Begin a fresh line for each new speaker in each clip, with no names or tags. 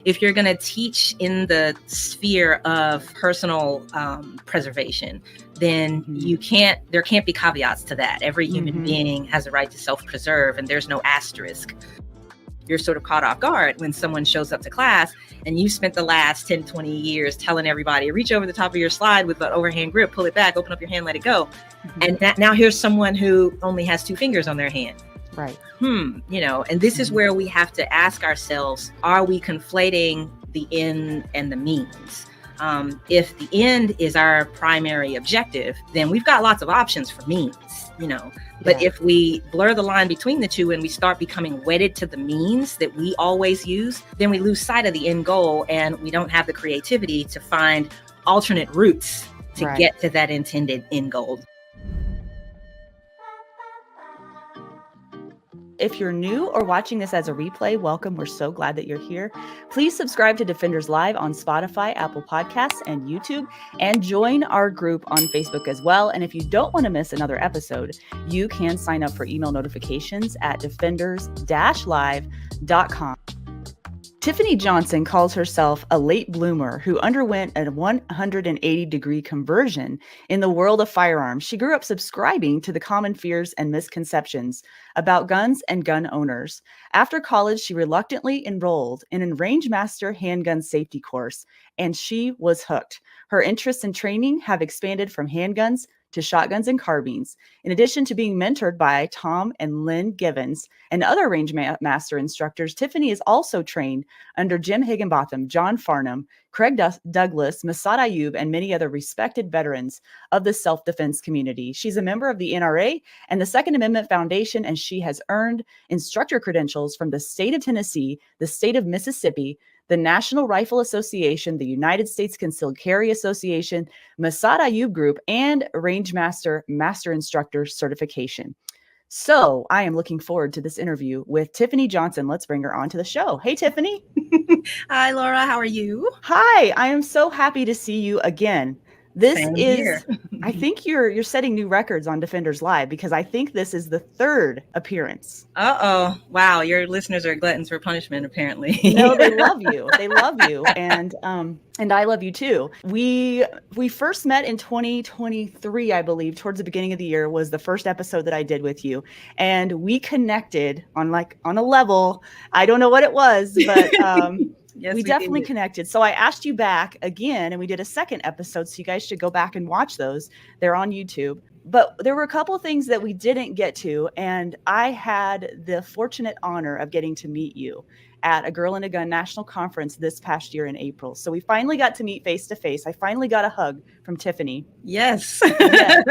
If you're going to teach in the sphere of personal preservation, then there can't be caveats to that. Every human being has a right to self-preserve, and there's no asterisk. You're sort of caught off guard when someone shows up to class and you spent the last 10, 20 years telling everybody, reach over the top of your slide with an overhand grip, pull it back, open up your hand, let it go. And now here's someone who only has 2 fingers on their hand.
Right.
And this is where we have to ask ourselves, are we conflating the end and the means? If the end is our primary objective, then we've got lots of options for means, But if we blur the line between the two and we start becoming wedded to the means that we always use, then we lose sight of the end goal and we don't have the creativity to find alternate routes to get to that intended end goal.
If you're new or watching this as a replay, welcome. We're so glad that you're here. Please subscribe to Defenders Live on Spotify, Apple Podcasts, and YouTube, and join our group on Facebook as well. And if you don't want to miss another episode, you can sign up for email notifications at defenders-live.com. Tiffany Johnson calls herself a late bloomer who underwent a 180-degree conversion in the world of firearms. She grew up subscribing to the common fears and misconceptions about guns and gun owners. After college, she reluctantly enrolled in a Rangemaster handgun safety course, and she was hooked. Her interests in training have expanded from handguns to shotguns and carbines. In addition to being mentored by Tom and Lynn Givens and other Rangemaster instructors, Tiffany is also trained under Jim Higginbotham, John Farnham, Craig Douglas, Masad Ayub, and many other respected veterans of the self-defense community. She's a member of the NRA and the Second Amendment Foundation, and she has earned instructor credentials from the state of Tennessee, the state of Mississippi, the National Rifle Association, the United States Concealed Carry Association, Masad Ayub Group, and Rangemaster Master Instructor Certification. So I am looking forward to this interview with Tiffany Johnson. Let's bring her onto the show. Hey, Tiffany.
Hi, Laura. How are you?
Hi. I am so happy to see you again. This
Same
is,
here.
I think you're setting new records on Defenders Live because I think this is the 3rd appearance.
Uh-oh. Wow. Your listeners are gluttons for punishment, apparently.
No, they love you. They love you. And I love you too. We first met in 2023, I believe, towards the beginning of the year was the first episode that I did with you. And we connected on a level. I don't know what it was, but yes, we definitely connected. So I asked you back again and we did a second episode. So you guys should go back and watch those. They're on YouTube. But there were a couple of things that we didn't get to. And I had the fortunate honor of getting to meet you at a Girl and a Gun National Conference this past year in April. So we finally got to meet face to face. I finally got a hug from Tiffany.
Yes.
Yes.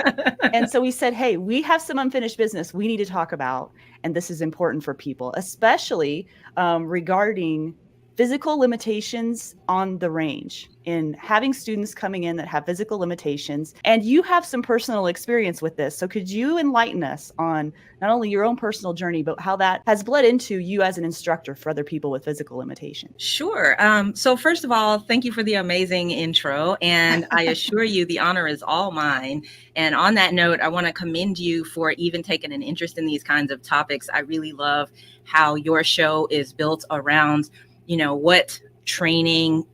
And so we said, hey, we have some unfinished business we need to talk about. And this is important for people, especially regarding physical limitations on the range, in having students coming in that have physical limitations. And you have some personal experience with this. So could you enlighten us on not only your own personal journey, but how that has bled into you as an instructor for other people with physical limitations?
Sure. So first of all, thank you for the amazing intro. And I assure you the honor is all mine. And on that note, I want to commend you for even taking an interest in these kinds of topics. I really love how your show is built around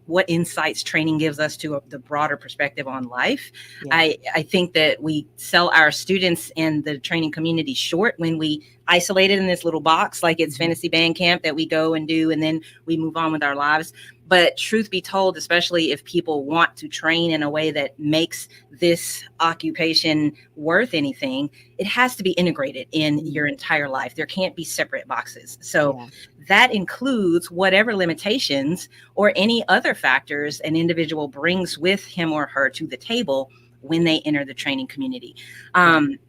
what insights training gives us to the broader perspective on life. Yeah. I think that we sell our students and the training community short when we isolate it in this little box, like it's fantasy band camp that we go and do, and then we move on with our lives. But truth be told, especially if people want to train in a way that makes this occupation worth anything, it has to be integrated in your entire life. There can't be separate boxes. So that includes whatever limitations or any other factors an individual brings with him or her to the table when they enter the training community.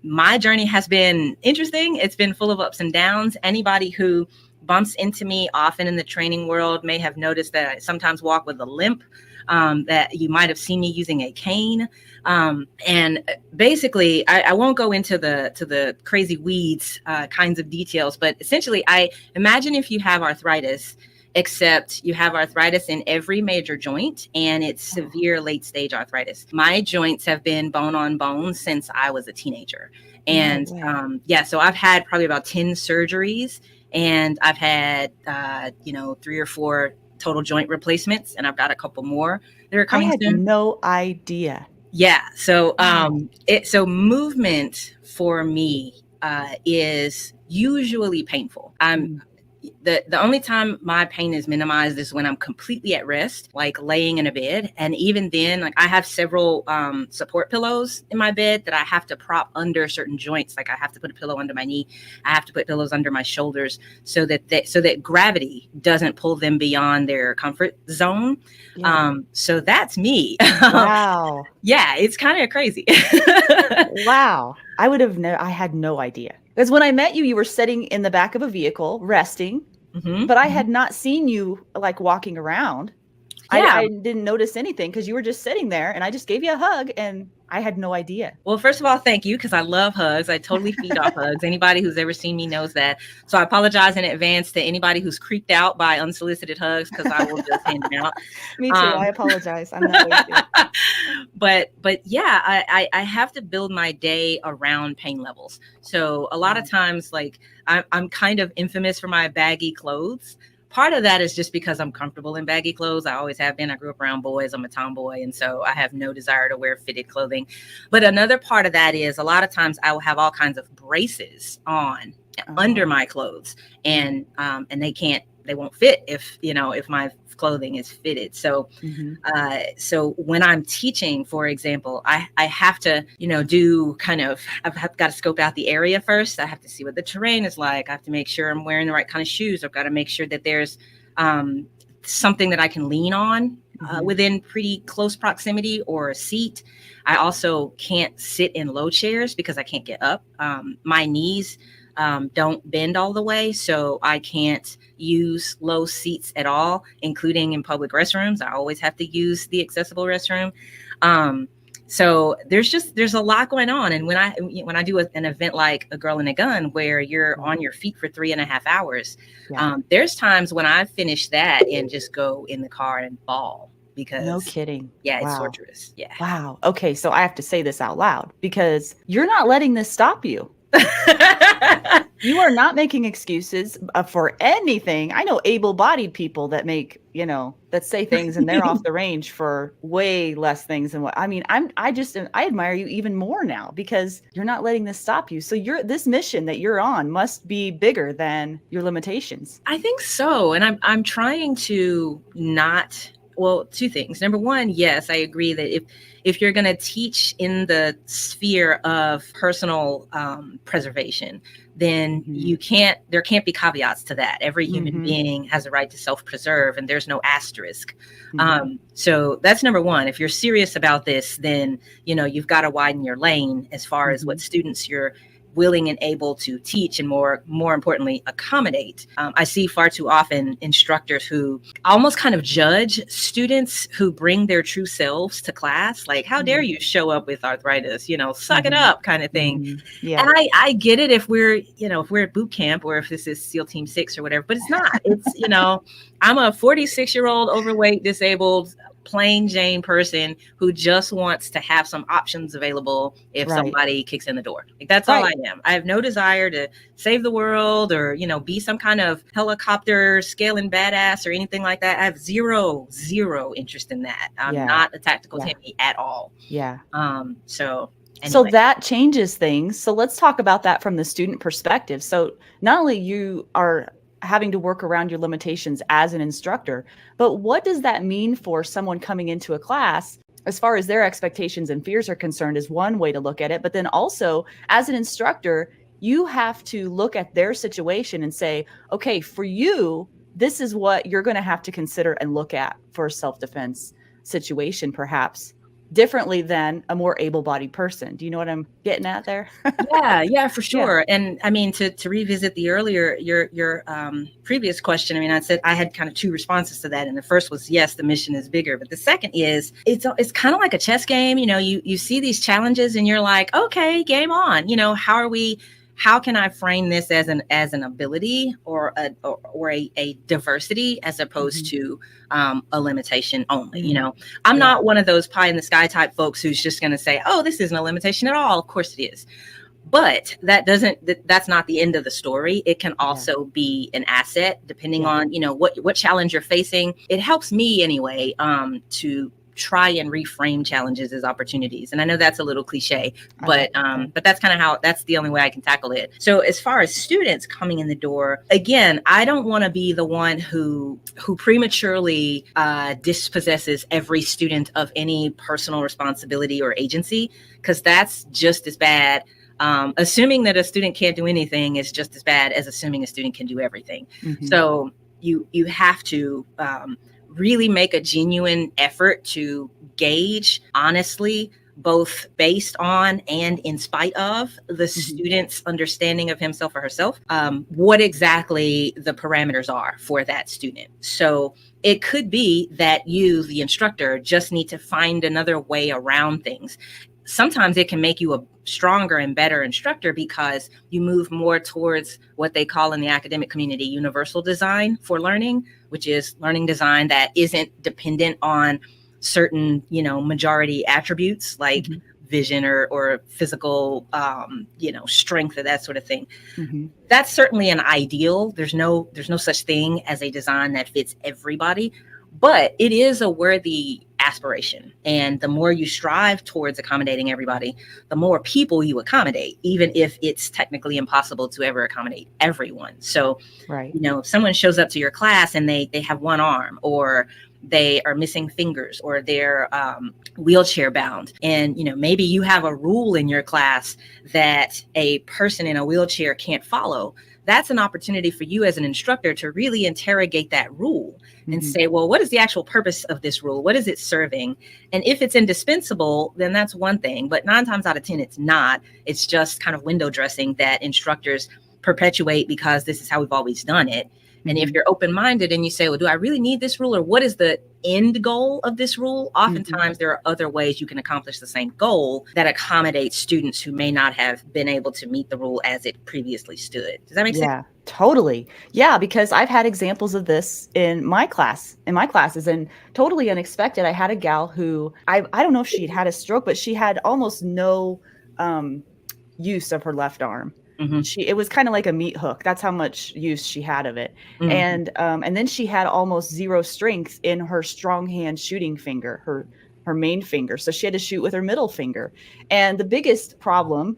My journey has been interesting. It's been full of ups and downs. Anybody who bumps into me often in the training world may have noticed that I sometimes walk with a limp, that you might have seen me using a cane. And basically, I won't go into the crazy weeds kinds of details, but essentially, I imagine if you have arthritis, except you have arthritis in every major joint and it's severe late stage arthritis. My joints have been bone on bone since I was a teenager. And so I've had probably about 10 surgeries and I've had, 3 or 4 total joint replacements, and I've got a couple more that are
I
coming
had
soon.
no idea.
Yeah. So
Wow.
so movement for me is usually painful.
Mm.
The only time my pain is minimized is when I'm completely at rest, like laying in a bed. And even then, like I have several support pillows in my bed that I have to prop under certain joints. Like I have to put a pillow under my knee. I have to put pillows under my shoulders so that gravity doesn't pull them beyond their comfort zone.
Yeah.
So that's me.
Wow.
Yeah, it's kind of crazy.
Wow. I had no idea. Because when I met you, you were sitting in the back of a vehicle resting,
Hmm.
but I had not seen you like walking around.
Yeah.
I didn't notice anything because you were just sitting there and I just gave you a hug and I had no idea.
Well, first of all, thank you, because I love hugs. I totally feed off hugs. Anybody who's ever seen me knows that. So I apologize in advance to anybody who's creeped out by unsolicited hugs, because I will just hand them out.
Me too. I apologize. I'm that way too.
But yeah, I have to build my day around pain levels. So a lot of times, like I'm kind of infamous for my baggy clothes. Part of that is just because I'm comfortable in baggy clothes. I always have been. I grew up around boys. I'm a tomboy. And so I have no desire to wear fitted clothing. But another part of that is a lot of times I will have all kinds of braces on under my clothes, and they won't fit if my clothing is fitted. So so when I'm teaching, for example, I have to do I've got to scope out the area first. I have to see what the terrain is like. I have to make sure I'm wearing the right kind of shoes. I've got to make sure that there's something that I can lean on within pretty close proximity, or a seat. I also can't sit in low chairs because I can't get up. My knees don't bend all the way, so I can't use low seats at all, including in public restrooms. I always have to use the accessible restroom. So there's a lot going on. And when I do an event like A Girl and a Gun, where you're on your feet for 3.5 hours, there's times when I finish that and just go in the car and bawl, because
no kidding.
Yeah,
Wow.
it's torturous. Yeah.
Wow. Okay, so I have to say this out loud because you're not letting this stop you. You are not making excuses for anything. I know able-bodied people that make, that say things and they're off the range for way less things than what I mean. I admire you even more now because you're not letting this stop you. So this mission that you're on must be bigger than your limitations.
I think so. And I'm trying to not, well, two things. Number one, yes, I agree that if you're going to teach in the sphere of personal preservation, then there can't be caveats to that. Every human being has a right to self-preserve, and there's no asterisk. So that's number one. If you're serious about this, then, you've got to widen your lane as far as what students you're willing and able to teach, and more importantly, accommodate. I see far too often instructors who almost kind of judge students who bring their true selves to class. Like, how dare you show up with arthritis, suck it up kind of thing.
Yeah.
And I get it if we're at boot camp, or if this is SEAL Team 6 or whatever, but it's not. It's, I'm a 46-year-old overweight, disabled, plain Jane person who just wants to have some options available if somebody kicks in the door. Like, that's all I am. I have no desire to save the world, or, be some kind of helicopter scaling badass or anything like that. I have zero interest in that. I'm not a tactical Timmy at all.
Yeah.
So anyway.
So that changes things. So let's talk about that from the student perspective. So not only you are having to work around your limitations as an instructor, but what does that mean for someone coming into a class as far as their expectations and fears are concerned is one way to look at it. But then also as an instructor, you have to look at their situation and say, okay, for you, this is what you're going to have to consider and look at for a self-defense situation, perhaps differently than a more able-bodied person. Do you know what I'm getting at there?
Yeah, for sure. Yeah. And I mean, to revisit the earlier, your previous question, I mean, I said I had kind of two responses to that. And the first was, yes, the mission is bigger. But the second is, it's kind of like a chess game. You see these challenges and you're like, okay, game on. How can I frame this as an ability or a diversity, as opposed to a limitation only? I'm not one of those pie in the sky type folks who's just going to say, oh, this isn't a limitation at all. Of course it is. But that's not the end of the story. It can
Yeah.
also be an asset depending
Yeah.
on, what challenge you're facing. It helps me anyway, to try and reframe challenges as opportunities. And I know that's a little cliche,
I love that.
but that's kind of that's the only way I can tackle it. So as far as students coming in the door, again, I don't want to be the one who prematurely dispossesses every student of any personal responsibility or agency, because that's just as bad. Assuming that a student can't do anything is just as bad as assuming a student can do everything.
Mm-hmm.
So you have to really make a genuine effort to gauge honestly, both based on and in spite of the student's understanding of himself or herself, what exactly the parameters are for that student. So it could be that you, the instructor, just need to find another way around things. Sometimes it can make you a stronger and better instructor because you move more towards what they call in the academic community universal design for learning, which is learning design that isn't dependent on certain, majority attributes like vision or physical, strength or that sort of thing. That's certainly an ideal. There's no such thing as a design that fits everybody, but it is a worthy aspiration. And the more you strive towards accommodating everybody, the more people you accommodate, even if it's technically impossible to ever accommodate everyone. So,
Right.
If someone shows up to your class and they have one arm, or they are missing fingers, or they're wheelchair bound, and maybe you have a rule in your class that a person in a wheelchair can't follow, that's an opportunity for you as an instructor to really interrogate that rule and say, well, what is the actual purpose of this rule? What is it serving? And if it's indispensable, then that's one thing. But 9 times out of 10, it's not. It's just kind of window dressing that instructors perpetuate because this is how we've always done it. And if you're open-minded and you say, well, do I really need this rule, or what is the end goal of this rule? Oftentimes there are other ways you can accomplish the same goal that accommodate students who may not have been able to meet the rule as it previously stood. Does that make sense?
Yeah, totally. Yeah, because I've had examples of this in my classes, and totally unexpected. I had a gal who I don't know if she'd had a stroke, but she had almost no use of her left arm. It was kind of like a meat hook. That's how much use she had of it. And then she had almost zero strength in her strong hand shooting finger, her main finger. So she had to shoot with her middle finger. And the biggest problem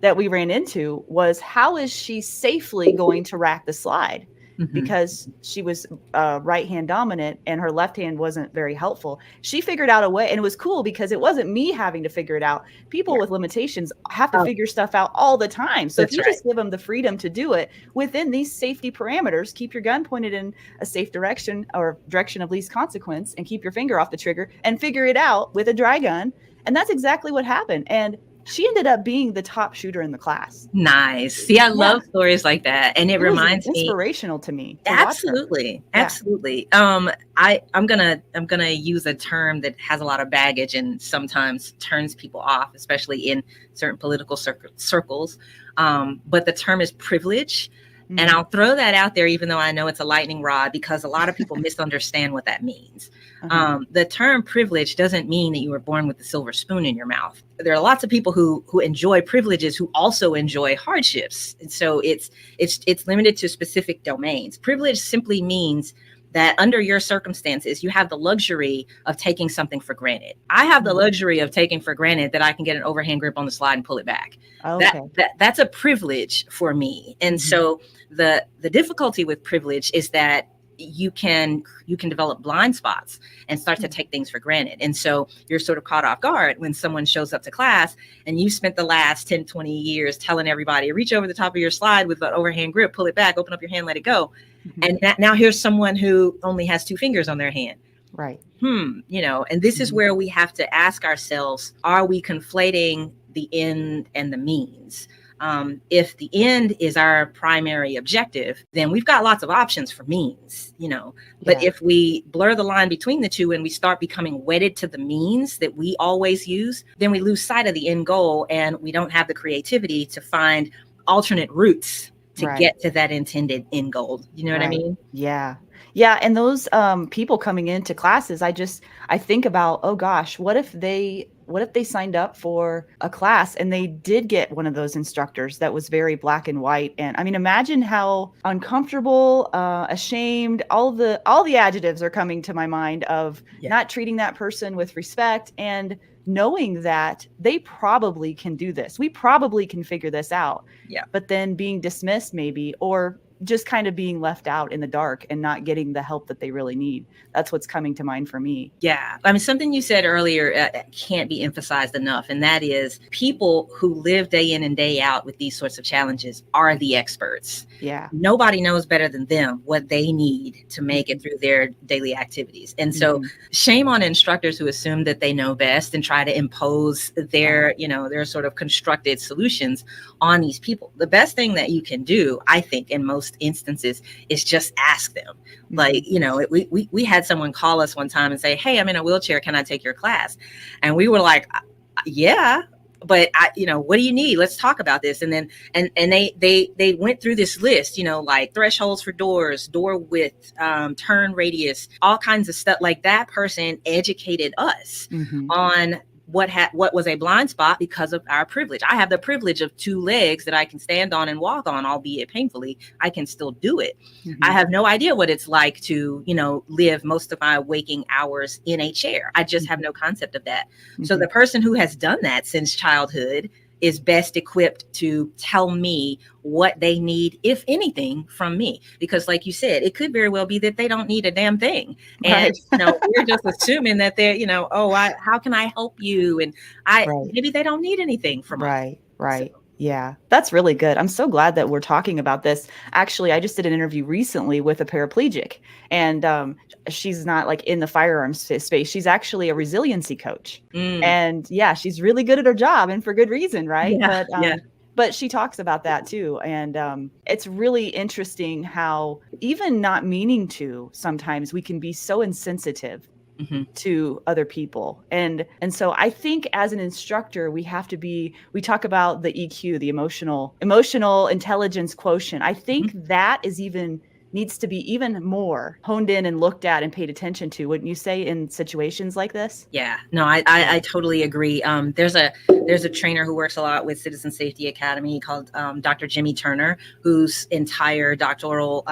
that we ran into was, how is she safely going to rack the slide? Because she was right hand dominant and her left hand wasn't very helpful. She figured out a way, and it was cool because it wasn't me having to figure it out. People with limitations have to figure stuff out all the time. So if you just give them the freedom to do it within these safety parameters, keep your gun pointed in a safe direction or direction of least consequence, and keep your finger off the trigger and figure it out with a dry gun. And that's exactly what happened. And she ended up being the top shooter in the class.
Nice. See, I love stories like that. And it reminds me,
inspirational to me.
Absolutely. Absolutely. I'm gonna use a term that has a lot of baggage and sometimes turns people off, especially in certain political circles. But the term is privilege. And I'll throw that out there, even though I know it's a lightning rod, because a lot of people misunderstand what that means. The term privilege doesn't mean that you were born with a silver spoon in your mouth. There are lots of people who enjoy privileges who also enjoy hardships. And so it's limited to specific domains. Privilege simply means that under your circumstances, you have the luxury of taking something for granted. I have the luxury of taking for granted that I can get an overhand grip on the slide and pull it back.
Okay.
That's a privilege for me. And so the difficulty with privilege is that you can develop blind spots and start to take things for granted. And so you're sort of caught off guard when someone shows up to class and you spent the last 10, 20 years telling everybody, reach over the top of your slide with an overhand grip, pull it back, open up your hand, let it go. And now here's someone who only has 2 fingers on their hand.
Right.
And this is where we have to ask ourselves, are we conflating the end and the means? If the end is our primary objective, then we've got lots of options for means, but if we blur the line between the two and we start becoming wedded to the means that we always use, then we lose sight of the end goal and we don't have the creativity to find alternate routes to get to that intended end goal. You know what I mean?
Yeah. Yeah, and those people coming into classes, I think about, oh gosh, what if they signed up for a class and they did get one of those instructors that was very black and white? And I mean, imagine how uncomfortable, ashamed, all the adjectives are coming to my mind of
Yeah.
not treating that person with respect and knowing that they probably can do this. We probably can figure this out.
Yeah.
But then being dismissed maybe, or just kind of being left out in the dark and not getting the help that they really need. That's what's coming to mind for me.
Yeah. I mean, something you said earlier can't be emphasized enough. And that is people who live day in and day out with these sorts of challenges are the experts.
Yeah.
Nobody knows better than them what they need to make it through their daily activities. And so shame on instructors who assume that they know best and try to impose their, their sort of constructed solutions on these people. The best thing that you can do, I think, in most instances is just ask them. Like, we had someone call us one time and say, hey, I'm in a wheelchair. Can I take your class? And we were like, yeah, but what do you need? Let's talk about this. And then, and they went through this list, like thresholds for doors, door width, turn radius, all kinds of stuff. Like that person educated us on what was a blind spot because of our privilege. I have the privilege of 2 legs that I can stand on and walk on, albeit painfully. I can still do it. I have no idea what it's like to, live most of my waking hours in a chair. I just have no concept of that. So the person who has done that since childhood is best equipped to tell me what they need, if anything, from me. Because like you said, it could very well be that they don't need a damn thing. And, we're just assuming that they're, how can I help you? And maybe they don't need anything from us.
Right. So. Yeah, that's really good. I'm so glad that we're talking about this. Actually, I just did an interview recently with a paraplegic, and she's not like in the firearms space. She's actually a resiliency coach. And yeah, she's really good at her job, and for good reason, right?
Yeah.
But she talks about that too. And it's really interesting how even not meaning to, sometimes we can be so insensitive to other people. And so I think as an instructor, we talk about the EQ, the emotional intelligence quotient. I think that needs to be even more honed in and looked at and paid attention to, wouldn't you say, in situations like this?
Yeah, no, I totally agree. There's a trainer who works a lot with Citizen Safety Academy called Dr. Jimmy Turner, whose entire doctoral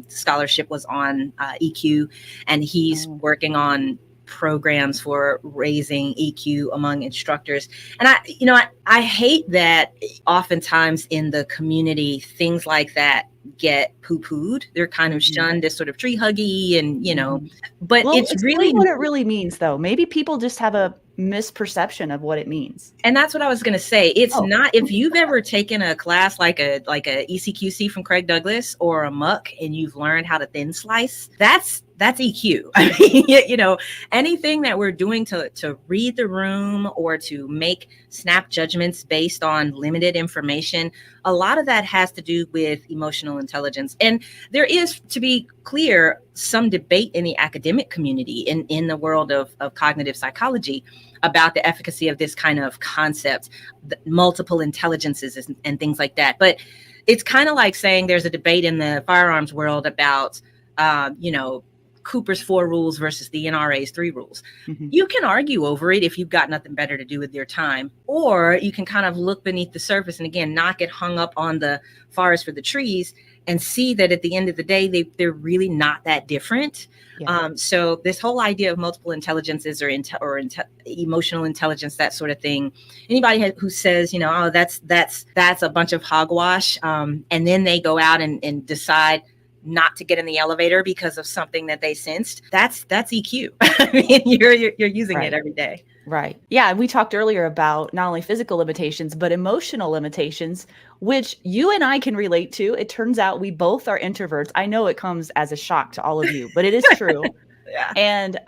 scholarship was on EQ, and he's working on programs for raising EQ among instructors. And I hate that oftentimes in the community, things like that get poo-pooed. They're kind of shunned as sort of tree huggy and, but it's really
what it really means though. Maybe people just have a misperception of what it means.
And that's what I was going to say. It's not, if you've ever taken a class like a ECQC from Craig Douglas or a MUC and you've learned how to thin slice, that's EQ. I mean, anything that we're doing to read the room or to make snap judgments based on limited information, a lot of that has to do with emotional intelligence. And there is, to be clear, some debate in the academic community in the world of cognitive psychology about the efficacy of this kind of concept, multiple intelligences and things like that. But it's kind of like saying there's a debate in the firearms world about, Cooper's 4 rules versus the NRA's 3 rules. You can argue over it if you've got nothing better to do with your time, or you can kind of look beneath the surface and again, not get hung up on the forest for the trees and see that at the end of the day, they're really not that different. Yeah. So this whole idea of multiple intelligences or emotional intelligence, that sort of thing, anybody who says, oh, that's a bunch of hogwash, and then they go out and decide not to get in the elevator because of something that they sensed, that's EQ. I mean, you're using it every day.
Right. Yeah. And we talked earlier about not only physical limitations, but emotional limitations, which you and I can relate to. It turns out we both are introverts. I know it comes as a shock to all of you, but it is true. Yeah.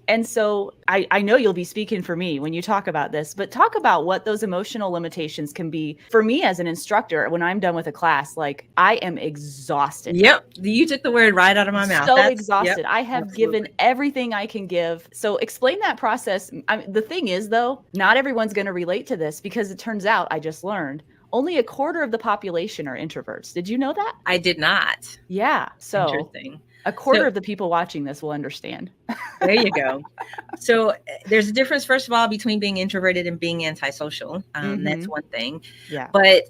And so I know you'll be speaking for me when you talk about this, but talk about what those emotional limitations can be. For me as an instructor, when I'm done with a class, like I am exhausted.
Yep. You took the word right out of my mouth.
So exhausted. Yep, I have given everything I can give. So explain that process. The thing is, though, not everyone's going to relate to this because it turns out, I just learned, only 1/4 of the population are introverts. Did you know that?
I did not.
Yeah. So
interesting.
A quarter
So
of the people watching this will understand.
there you go. So there's a difference, first of all, between being introverted and being antisocial. That's one thing.
Yeah.
But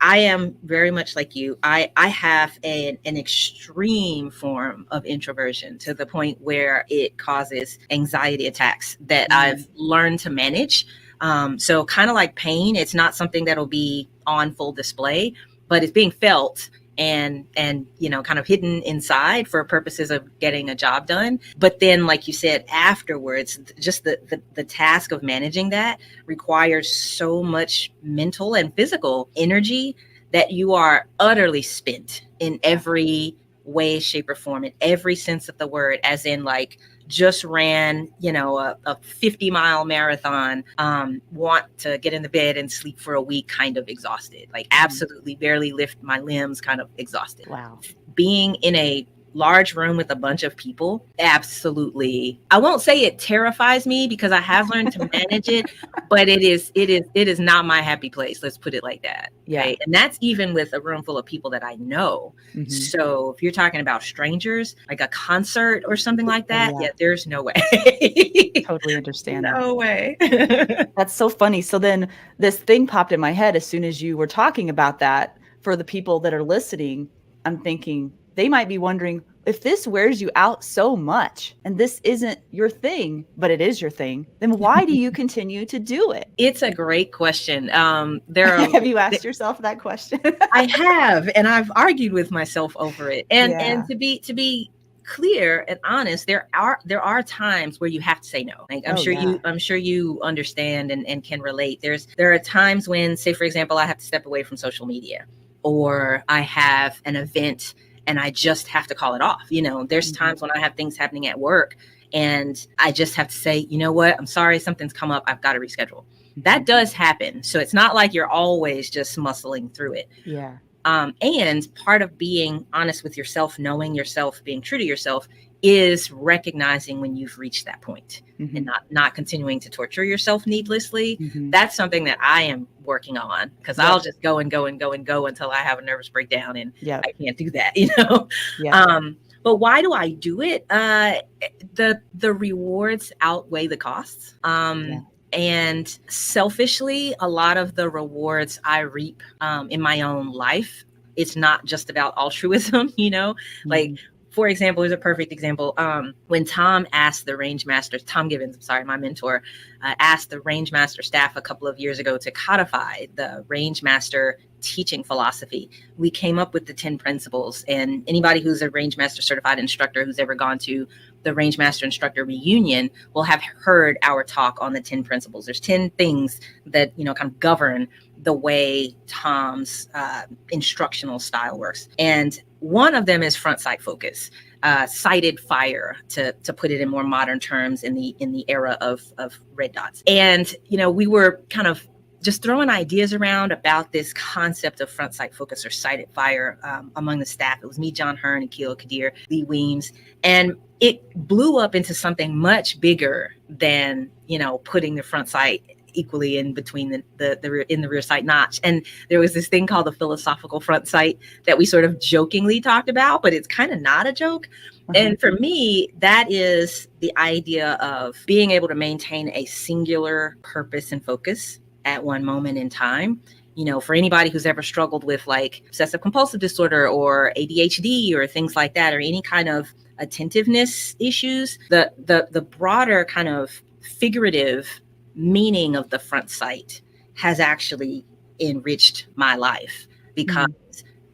I am very much like you. I have an extreme form of introversion to the point where it causes anxiety attacks that I've learned to manage. So kind of like pain, it's not something that'll be on full display, but it's being felt and kind of hidden inside for purposes of getting a job done. But then, like you said, afterwards, just the task of managing that requires so much mental and physical energy that you are utterly spent in every way, shape, or form, in every sense of the word, as in like just ran, a 50-mile marathon, want to get in the bed and sleep for a week, kind of exhausted, like absolutely barely lift my limbs, kind of exhausted.
Wow.
Being in a large room with a bunch of people, absolutely. I won't say it terrifies me because I have learned to manage it, but it is not my happy place. Let's put it like that.
Yeah.
Okay. And that's even with a room full of people that I know. So if you're talking about strangers, like a concert or something like that, there's no way.
Totally understand that.
No way.
That's so funny. So then this thing popped in my head as soon as you were talking about that. For the people that are listening, I'm thinking they might be wondering, if this wears you out so much and this isn't your thing, but it is your thing, then why do you continue to do it?
It's a great question.
Have you asked yourself that question?
I have, and I've argued with myself over it. And to be clear and honest, there are times where you have to say no. Like I'm sure you understand and can relate. There are times when, say for example, I have to step away from social media, or I have an event and I just have to call it off. There's times when I have things happening at work and I just have to say, you know what, I'm sorry, something's come up, I've got to reschedule. That does happen. So it's not like you're always just muscling through it.
Yeah.
And part of being honest with yourself, knowing yourself, being true to yourself, is recognizing when you've reached that point and not continuing to torture yourself needlessly. That's something that I am working on, because I'll just go and go and go and go until I have a nervous breakdown, and I can't do that, But why do I do it? The rewards outweigh the costs. And selfishly, a lot of the rewards I reap in my own life, it's not just about altruism, like, for example, here's a perfect example. When Tom asked the range masters, Tom Gibbons, my mentor, asked the range master staff a couple of years ago to codify the range master teaching philosophy, we came up with the 10 principles. And anybody who's a range master certified instructor who's ever gone to the range master instructor reunion will have heard our talk on the 10 principles. There's 10 things that, kind of govern the way Tom's instructional style works. And one of them is front sight focus, sighted fire, to put it in more modern terms in the era of red dots. And, we were kind of just throwing ideas around about this concept of front sight focus or sighted fire among the staff. It was me, John Hearn, Akil Kadir, Lee Weems, and it blew up into something much bigger than, putting the front sight equally in between the rear sight notch. And there was this thing called the philosophical front sight that we sort of jokingly talked about, but it's kind of not a joke. And for me, that is the idea of being able to maintain a singular purpose and focus at one moment in time. For anybody who's ever struggled with like obsessive compulsive disorder or ADHD or things like that, or any kind of attentiveness issues, the broader kind of figurative meaning of the front sight has actually enriched my life, because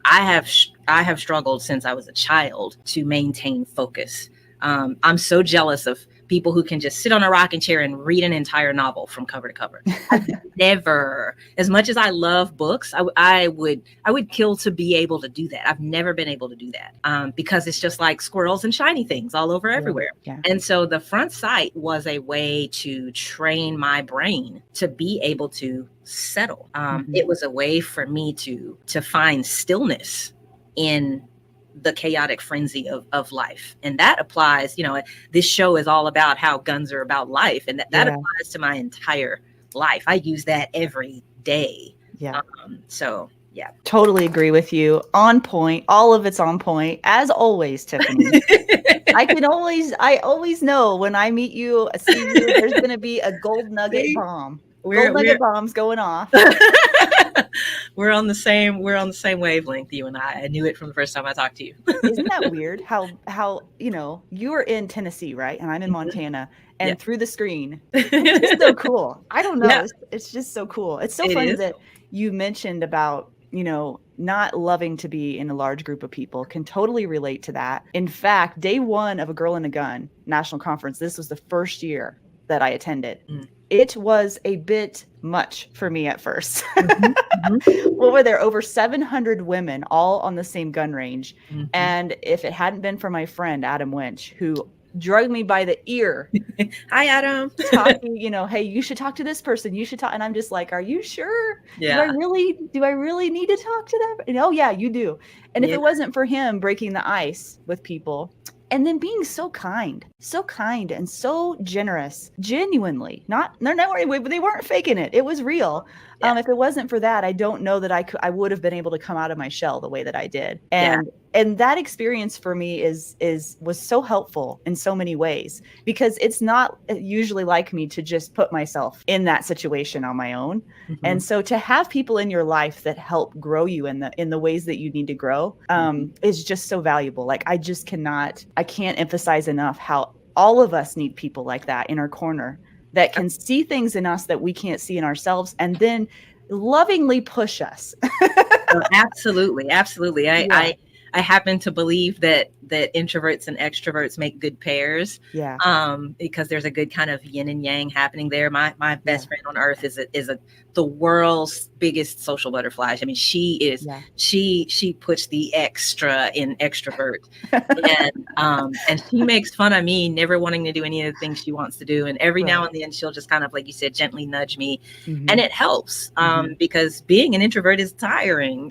I have struggled since I was a child to maintain focus. I'm so jealous of people who can just sit on a rocking chair and read an entire novel from cover to cover. I've never, as much as I love books, I would kill to be able to do that. I've never been able to do that because it's just like squirrels and shiny things all over everywhere. Yeah. And so the front sight was a way to train my brain to be able to settle. It was a way for me to find stillness in the chaotic frenzy of life. And that applies, this show is all about how guns are about life. And that applies to my entire life. I use that every day. Yeah. So Yeah.
Totally agree with you. On point. All of it's on point. As always, Tiffany. I always know when I meet you, see you, there's going to be a gold nugget
See?
bomb.
We're
Gold nugget bombs going off.
we're on the same wavelength, you and I. I knew it from the first time I talked to you.
Isn't that weird how you're in Tennessee, right? And I'm in Montana,
Yeah.
and through the screen, it's just so cool. I don't know.
Yeah,
It's just so cool. It's so
it
funny
is.
that you mentioned about, not loving to be in a large group of people. Can totally relate to that. In fact, day one of A Girl and a Gun National Conference, this was the first year that I attended.
Mm.
It was a bit much for me at first.
Mm-hmm.
What were there? Over 700 women all on the same gun range.
Mm-hmm.
And if it hadn't been for my friend, Adam Winch, who drug me by the ear.
Hi, Adam.
Talking, hey, you should talk to this person. You should talk. And I'm just like, are you sure?
Yeah.
Do I really need to talk to them? And, oh, yeah, you do. And if it wasn't for him breaking the ice with people, and then being so kind and so generous, genuinely, they weren't faking it. It was real.
Yeah.
If it wasn't for that, I don't know that I would have been able to come out of my shell the way that I did. And that experience for me was so helpful in so many ways, because it's not usually like me to just put myself in that situation on my own. Mm-hmm. And so to have people in your life that help grow you in the ways that you need to grow is just so valuable. Like I can't emphasize enough how all of us need people like that in our corner that can see things in us that we can't see in ourselves, and then lovingly push us.
Oh, absolutely. I happen to believe that introverts and extroverts make good pairs.
Yeah.
Because there's a good kind of yin and yang happening there. My best friend on earth is the world's biggest social butterfly. I mean, she puts the extra in extrovert, and she makes fun of me never wanting to do any of the things she wants to do. And every now and then she'll just kind of, like you said, gently nudge me, and it helps because being an introvert is tiring.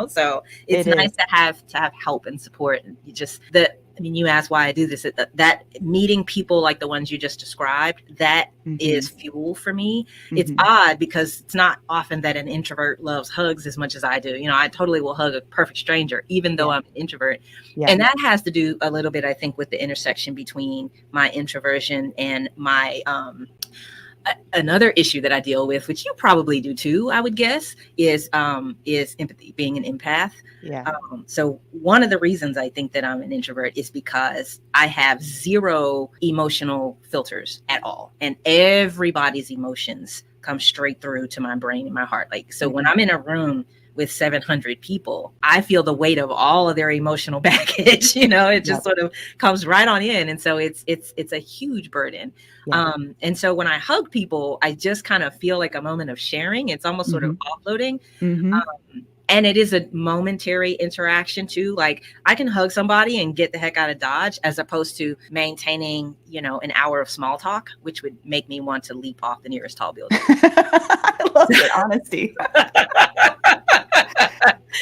So it's nice to have help and support. And you asked why I do this. That meeting people like the ones you just described, that is fuel for me. It's odd because it's not often that an introvert loves hugs as much as I do. I totally will hug a perfect stranger, even though I'm an introvert. Yeah. And that has to do a little bit, I think, with the intersection between my introversion and my another issue that I deal with, which you probably do too, I would guess, is empathy, being an empath.
Yeah.
So one of the reasons I think that I'm an introvert is because I have zero emotional filters at all. And everybody's emotions come straight through to my brain and my heart. So when I'm in a room with 700 people, I feel the weight of all of their emotional baggage. It just sort of comes right on in. And so it's a huge burden. Yeah. And so when I hug people, I just kind of feel like a moment of sharing. It's almost sort of offloading. And it is a momentary interaction too. Like I can hug somebody and get the heck out of Dodge, as opposed to maintaining, an hour of small talk, which would make me want to leap off the nearest tall building.
I love it, honesty.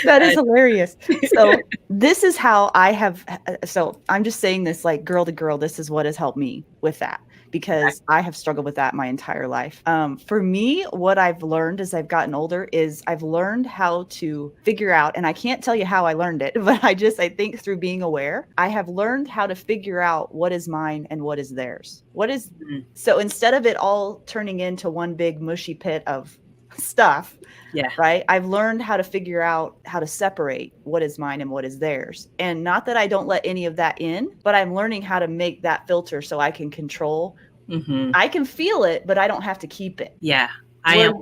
That is hilarious. So this is how I'm just saying this like girl to girl, this is what has helped me with that, because I have struggled with that my entire life. For me, what I've learned as I've gotten older is I've learned how to figure out, and I can't tell you how I learned it, but I think through being aware, I have learned how to figure out what is mine and what is theirs. So instead of it all turning into one big mushy pit of stuff, right? I've learned how to figure out how to separate what is mine and what is theirs. And not that I don't let any of that in, but I'm learning how to make that filter so I can control. I can feel it, but I don't have to keep it.
Yeah.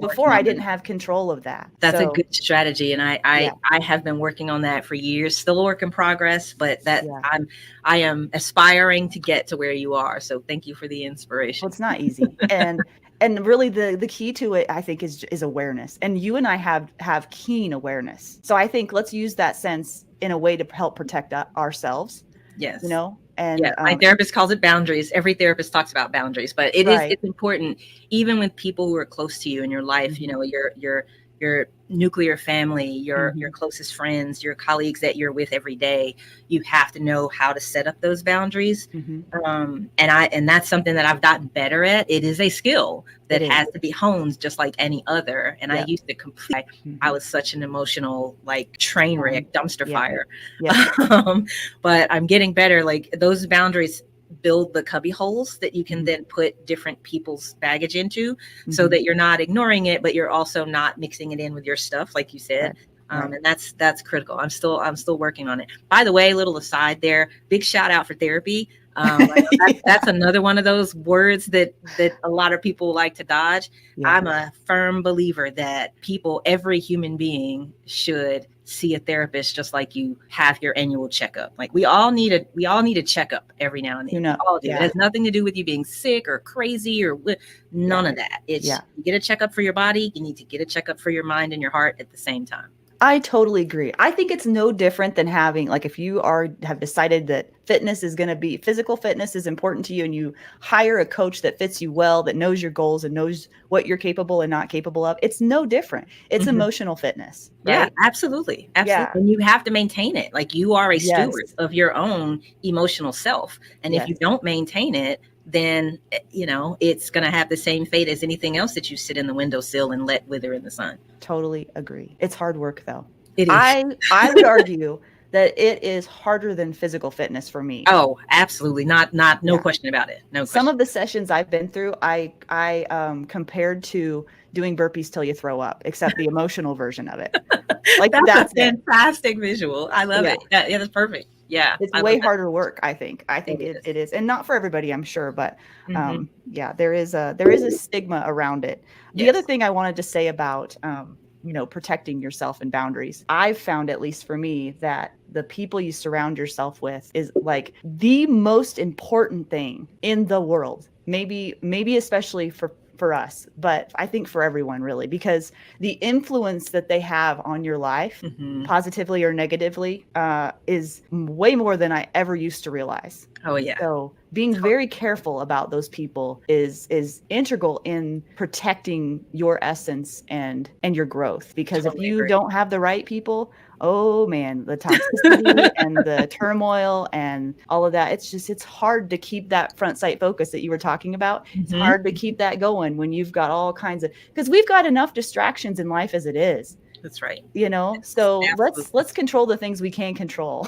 Before I didn't have control of that.
That's a good strategy. And I have been working on that for years, still a work in progress, but I am aspiring to get to where you are. So thank you for the inspiration.
Well, it's not easy. And really the key to it, I think, is awareness. And you and I have keen awareness. So I think let's use that sense in a way to help protect ourselves.
Yes.
And
my therapist calls it boundaries. Every therapist talks about boundaries, but it's important, even with people who are close to you in your life, your your nuclear family, your closest friends, your colleagues that you're with every day. You have to know how to set up those boundaries. And that's something that I've gotten better at. It is a skill that has to be honed just like any other. And I used to I was such an emotional, like, train wreck, dumpster fire. But I'm getting better. Like, those boundaries build the cubby holes that you can then put different people's baggage into, so that you're not ignoring it, but you're also not mixing it in with your stuff, like you said. And that's critical. I'm still working on it. By the way, little aside there, big shout out for therapy. That's another one of those words that a lot of people like to dodge. I'm a firm believer that every human being should see a therapist, just like you have your annual checkup. Like, we all need a checkup every now and then. We all do. It has nothing to do with you being sick or crazy or none of that. It's you get a checkup for your body. You need to get a checkup for your mind and your heart at the same time.
I totally agree. I think it's no different than having, like, if you have decided that physical fitness is important to you, and you hire a coach that fits you well, that knows your goals and knows what you're capable and not capable of. It's no different. It's emotional fitness. Right?
Yeah, absolutely. Yeah. And you have to maintain it. Like, you are a steward of your own emotional self. And if you don't maintain it, then, it's going to have the same fate as anything else that you sit in the windowsill and let wither in the sun.
Totally agree. It's hard work, though.
It is.
I would argue that it is harder than physical fitness for me.
Oh, absolutely. No question about it. No question.
Some of the sessions I've been through, I compared to doing burpees till you throw up, except the emotional version of it. Like,
that's a fantastic visual. I love it. Yeah, that's perfect. Yeah.
It's way harder work, I think. It is. And not for everybody, I'm sure, but there is a stigma around it. The other thing I wanted to say about protecting yourself and boundaries, I've found, at least for me, that the people you surround yourself with is, like, the most important thing in the world. Maybe especially for us, but I think for everyone, really, because the influence that they have on your life, positively or negatively, is way more than I ever used to realize.
Oh, yeah.
So being very careful about those people is integral in protecting your essence and your growth. Because if you don't have the right people, oh man, the toxicity and the turmoil and all of that, it's hard to keep that front sight focus that you were talking about. It's hard to keep that going when you've got all kinds of, because we've got enough distractions in life as it is.
That's right.
So let's control the things we can control.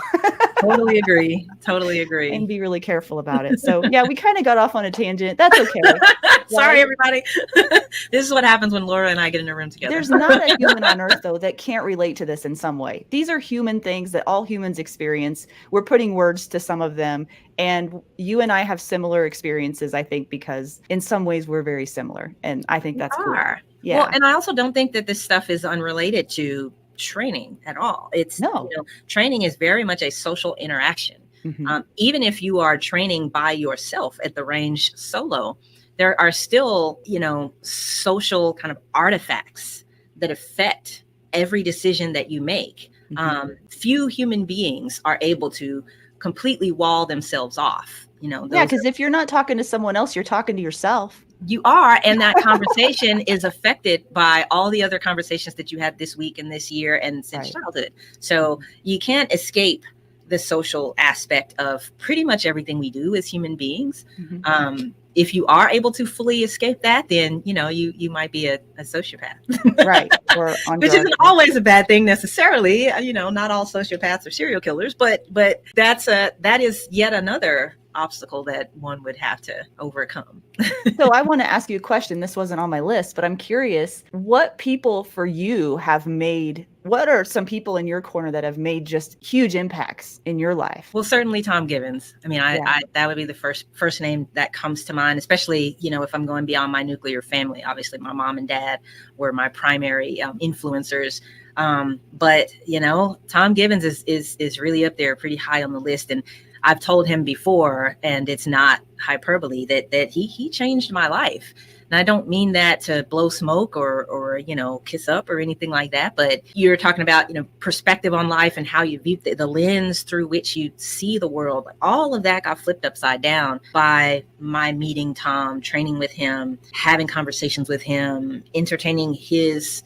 Totally agree.
And be really careful about it. So yeah, we kind of got off on a tangent. That's okay.
Sorry, everybody. This is what happens when Laura and I get in a room together.
There's not a human on earth, though, that can't relate to this in some way. These are human things that all humans experience. We're putting words to some of them. And you and I have similar experiences, I think, because in some ways we're very similar. And I think that's cool. Yeah.
Well, and I also don't think that this stuff is unrelated to training at all. Training is very much a social interaction. Even if you are training by yourself at the range solo, there are still, social kind of artifacts that affect every decision that you make. Few human beings are able to completely wall themselves off.
Because if you're not talking to someone else, you're talking to yourself.
You are, and that conversation is affected by all the other conversations that you had this week and this year and since childhood. So you can't escape the social aspect of pretty much everything we do as human beings. If you are able to fully escape that, then you might be a sociopath,
right?
Which isn't always a bad thing necessarily. Not all sociopaths are serial killers, but that is yet another obstacle that one would have to overcome.
So I want to ask you a question. This wasn't on my list, but I'm curious, what people for you what are some people in your corner that have made just huge impacts in your life?
Well, certainly Tom Gibbons. I mean, I that would be the first name that comes to mind, especially, if I'm going beyond my nuclear family. Obviously, my mom and dad were my primary influencers. But Tom Gibbons is really up there, pretty high on the list. And I've told him before, and it's not hyperbole, that he changed my life. And I don't mean that to blow smoke or kiss up or anything like that, but you're talking about, perspective on life and how you view the lens through which you see the world. All of that got flipped upside down by my meeting Tom, training with him, having conversations with him, entertaining his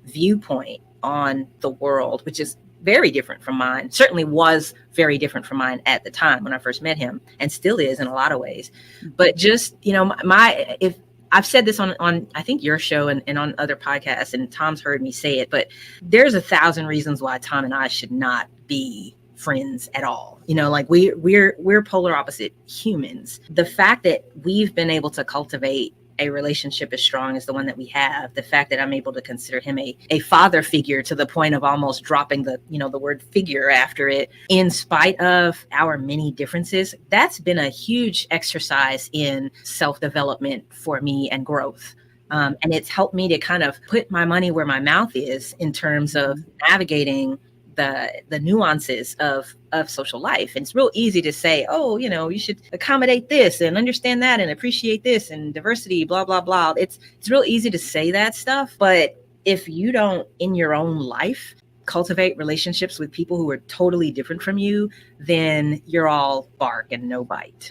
viewpoint on the world, which is very different from mine, certainly was very different from mine at the time when I first met him, and still is in a lot of ways. But just, if I've said this on I think your show and on other podcasts, and Tom's heard me say it, but there's 1,000 reasons why Tom and I should not be friends at all. Like we're polar opposite humans. The fact that we've been able to cultivate a relationship as strong as the one that we have, the fact that I'm able to consider him a father figure to the point of almost dropping the word figure after it, in spite of our many differences, that's been a huge exercise in self-development for me and growth. And it's helped me to kind of put my money where my mouth is in terms of navigating the nuances of social life. And it's real easy to say, oh, you should accommodate this and understand that and appreciate this and diversity, blah, blah, blah. It's real easy to say that stuff. But if you don't, in your own life, cultivate relationships with people who are totally different from you, then you're all bark and no bite.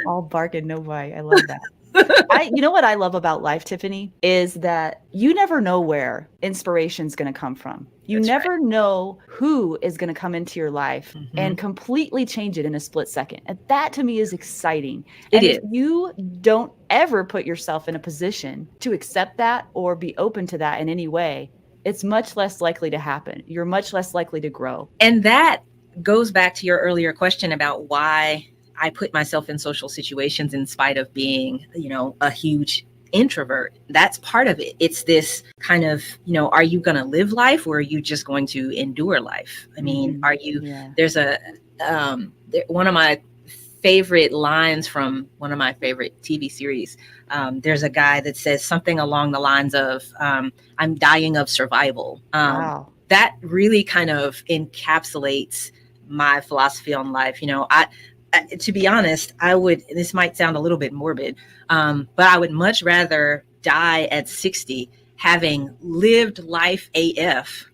All bark and no bite. I love that. You know what I love about life, Tiffany, is that you never know where inspiration's going to come from. You never know who is going to come into your life and completely change it in a split second. And that to me is exciting. And if you don't ever put yourself in a position to accept that or be open to that in any way, it's much less likely to happen. You're much less likely to grow.
And that goes back to your earlier question about why I put myself in social situations in spite of being, a huge introvert. That's part of it. It's this kind of, are you going to live life or are you just going to endure life? I mean, are you, there's one of my favorite lines from one of my favorite TV series. There's a guy that says something along the lines of, I'm dying of survival.
Wow.
That really kind of encapsulates my philosophy on life. To be honest, this might sound a little bit morbid, but I would much rather die at 60 having lived life AF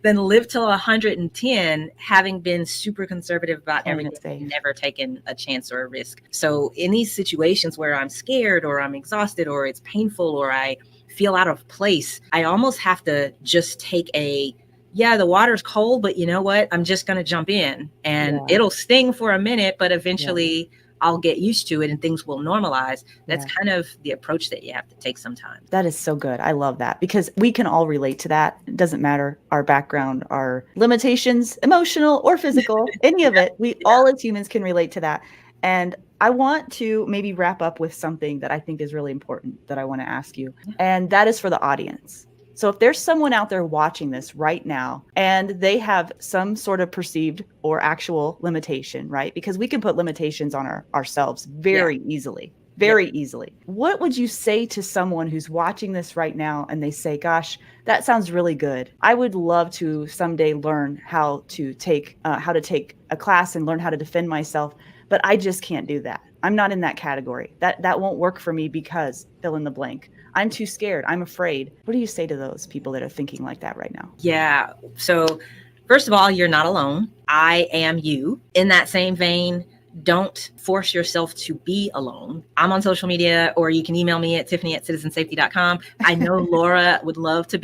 than live till 110 having been super conservative about everything, never taken a chance or a risk. So in these situations where I'm scared or I'm exhausted or it's painful or I feel out of place, I almost have to just take the water's cold, but you know what? I'm just going to jump in and it'll sting for a minute, but eventually I'll get used to it and things will normalize. That's kind of the approach that you have to take sometimes.
That is so good. I love that because we can all relate to that. It doesn't matter our background, our limitations, emotional or physical, any of it. We all as humans can relate to that. And I want to maybe wrap up with something that I think is really important that I want to ask you. And that is for the audience. So if there's someone out there watching this right now and they have some sort of perceived or actual limitation, right? Because we can put limitations on ourselves very easily, easily. What would you say to someone who's watching this right now and they say, gosh, that sounds really good. I would love to someday learn how to take a class and learn how to defend myself, but I just can't do that. I'm not in that category. That won't work for me because fill in the blank. I'm too scared. I'm afraid. What do you say to those people that are thinking like that right now?
Yeah. So first of all, you're not alone. I am you. In that same vein, don't force yourself to be alone. I'm on social media, or you can email me at tiffany@citizensafety.com. I know Laura would love to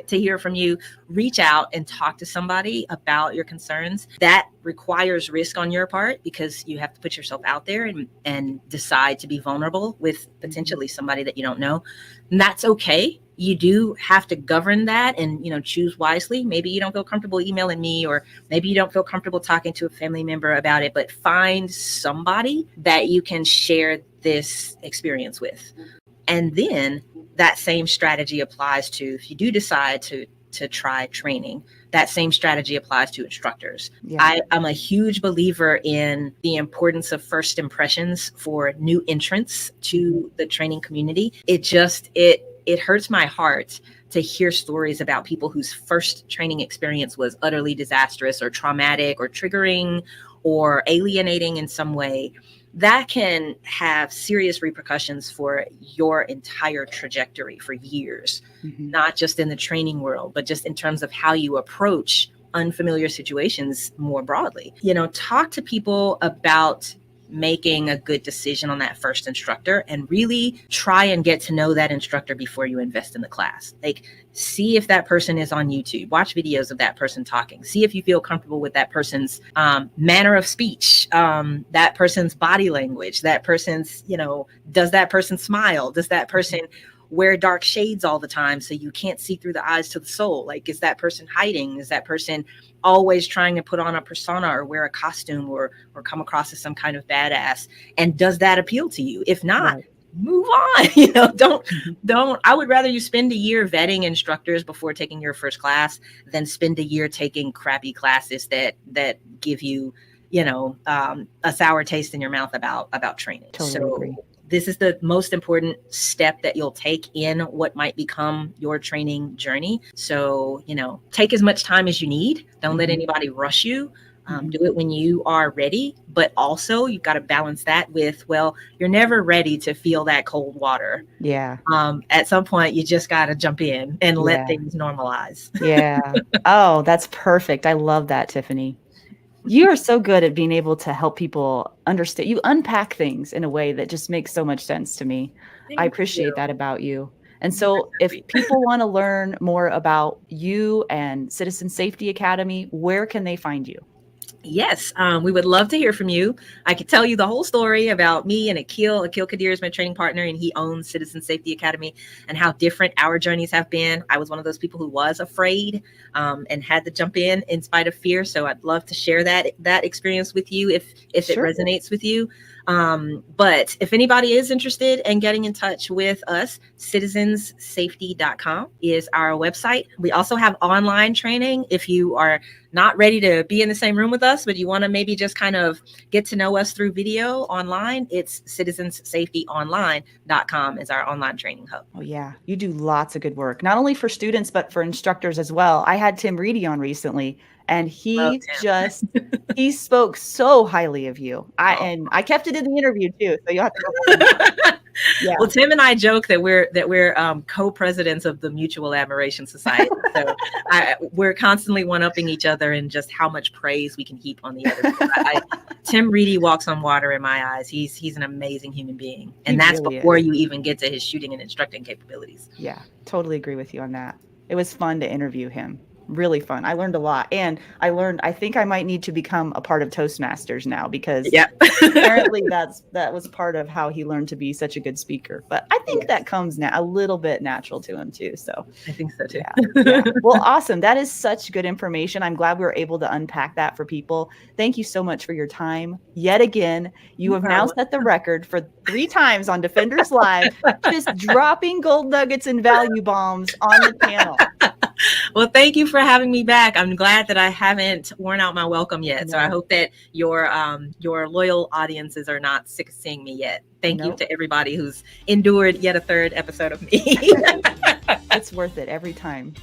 hear from you. Reach out and talk to somebody about your concerns. That requires risk on your part because you have to put yourself out there and decide to be vulnerable with potentially somebody that you don't know. And that's okay. You do have to govern that and, choose wisely. Maybe you don't feel comfortable emailing me, or maybe you don't feel comfortable talking to a family member about it, but find somebody that you can share this experience with. And then that same strategy applies to, if you do decide to try training, that same strategy applies to instructors. I'm a huge believer in the importance of first impressions for new entrants to the training community. It hurts my heart to hear stories about people whose first training experience was utterly disastrous or traumatic or triggering or alienating in some way, that can have serious repercussions for your entire trajectory for years, not just in the training world, but just in terms of how you approach unfamiliar situations more broadly. Talk to people about making a good decision on that first instructor, and really try and get to know that instructor before you invest in the class. Like, see if that person is on YouTube, watch videos of that person talking, see if you feel comfortable with that person's manner of speech, that person's body language, that person's, does that person smile? Does that person wear dark shades all the time so you can't see through the eyes to the soul? Like, is that person hiding? Is that person always trying to put on a persona or wear a costume or come across as some kind of badass? And does that appeal to you? If not, move on. Don't. I would rather you spend a year vetting instructors before taking your first class than spend a year taking crappy classes that give you, a sour taste in your mouth about training.
Totally agree.
This is the most important step that you'll take in what might become your training journey. So, take as much time as you need. Don't let anybody rush you. Do it when you are ready. But also, you've got to balance that with, well, you're never ready to feel that cold water.
Yeah.
At some point, you just got to jump in and let things normalize.
Yeah. Oh, that's perfect. I love that, Tiffany. You are so good at being able to help people understand. You unpack things in a way that just makes so much sense to me. I appreciate that about you. And so if people want to learn more about you and Citizen Safety Academy, where can they find you?
Yes, we would love to hear from you. I could tell you the whole story about me and Akil. Akil Kadir is my training partner, and he owns Citizen Safety Academy, and how different our journeys have been. I was one of those people who was afraid and had to jump in spite of fear. So I'd love to share that experience with you if it resonates with you. But if anybody is interested in getting in touch with us, citizenssafety.com is our website. We also have online training. If you are not ready to be in the same room with us, but you want to maybe just kind of get to know us through video online, it's citizenssafetyonline.com is our online training hub.
Oh yeah. You do lots of good work, not only for students, but for instructors as well. I had Tim Reedy on recently, and he he spoke so highly of you. I kept it in the interview too. So you have to
Yeah. Well, Tim and I joke that we're co-presidents of the Mutual Admiration Society. So we're constantly one-upping each other in just how much praise we can heap on the other. Tim Reedy walks on water in my eyes. He's an amazing human being, and that's really before you even get to his shooting and instructing capabilities.
Yeah, totally agree with you on that. It was fun to interview him. Really fun. I learned a lot. And I think I might need to become a part of Toastmasters now, because apparently that was part of how he learned to be such a good speaker. But I think that comes now a little bit natural to him too. So
I think so too.
Yeah. Well, awesome. That is such good information. I'm glad we were able to unpack that for people. Thank you so much for your time. Yet again, you have now set the record for 3 times on Defenders Live, just dropping gold nuggets and value bombs on the panel.
Well, thank you for having me back. I'm glad that I haven't worn out my welcome yet. No. So I hope that your loyal audiences are not sick of seeing me yet. Thank you to everybody who's endured yet a third episode of me.
It's worth it every time.